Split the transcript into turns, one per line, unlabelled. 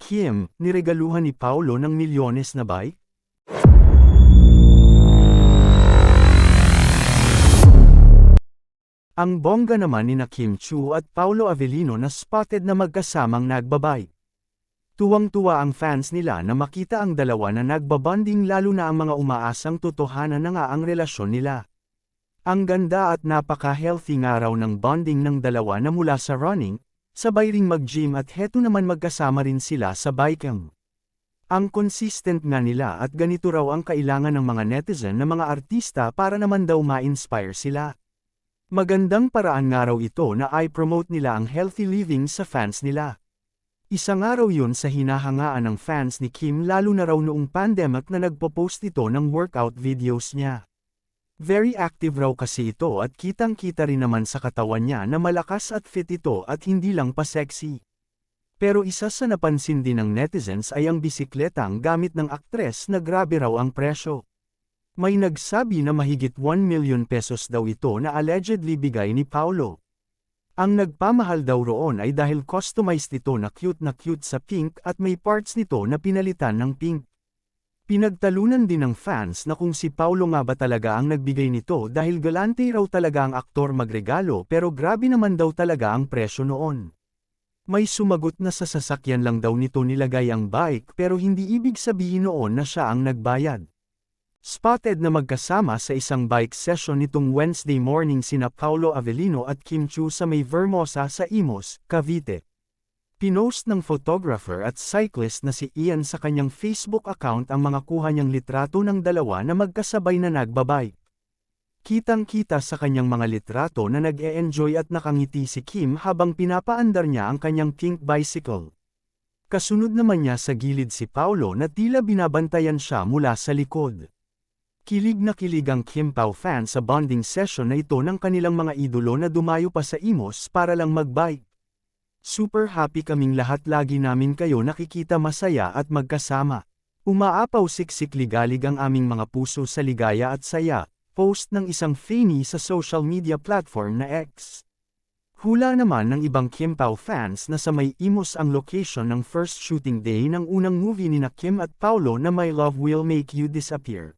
Kim, niregaluhan ni Paulo ng milyones na bike? Ang bongga naman nina Kim Chiu at Paulo Avellino na spotted na magkasamang nagbabike. Tuwang-tuwa ang fans nila na makita ang dalawa na nagbabonding lalo na ang mga umaasang totohanan na nga ang relasyon nila. Ang ganda at napaka-healthy nga raw ng bonding ng dalawa na mula sa running, sabay ring mag-gym at heto naman magkasama rin sila sa biking. Ang consistent nga nila at ganito raw ang kailangan ng mga netizen na mga artista para naman daw ma-inspire sila. Magandang paraan nga raw ito na i-promote nila ang healthy living sa fans nila. Isa nga raw yun sa hinahangaan ng fans ni Kim lalo na raw noong pandemic na nagpo-post ito ng workout videos niya. Very active raw kasi ito at kitang-kita rin naman sa katawan niya na malakas at fit ito at hindi lang pa sexy. Pero isa sa napansin din ng netizens ay ang bisikletang gamit ng aktres na grabe raw ang presyo. May nagsabi na mahigit 1 million pesos daw ito na allegedly bigay ni Paulo. Ang nagpamahal daw roon ay dahil customized ito na cute sa pink at may parts nito na pinalitan ng pink. Pinagtalunan din ng fans na kung si Paulo nga ba talaga ang nagbigay nito dahil galante raw talaga ang aktor magregalo pero grabe naman daw talaga ang presyo noon. May sumagot na sa sasakyan lang daw nito nilagay ang bike pero hindi ibig sabihin noon na siya ang nagbayad. Spotted na magkasama sa isang bike session nitong Wednesday morning sina Paulo Avellino at Kim Chiu sa may Vermosa sa Imus, Cavite. Pinost ng photographer at cyclist na si Ian sa kanyang Facebook account ang mga kuha niyang litrato ng dalawa na magkasabay na nagbabike. Kitang-kita sa kanyang mga litrato na nag-e-enjoy at nakangiti si Kim habang pinapaandar niya ang kanyang pink bicycle. Kasunod naman niya sa gilid si Paulo na tila binabantayan siya mula sa likod. Kilig na kilig ang Kim Pao fans sa bonding session na ito ng kanilang mga idolo na dumayo pa sa Imus para lang magbike. Super happy kaming lahat lagi namin kayo nakikita masaya at magkasama. Umaapaw siksik ligalig ang aming mga puso sa ligaya at saya, post ng isang fanny sa social media platform na X. Hula naman ng ibang Kim Pao fans na sa may Imus ang location ng first shooting day ng unang movie ni na Kim at Paulo na My Love Will Make You Disappear.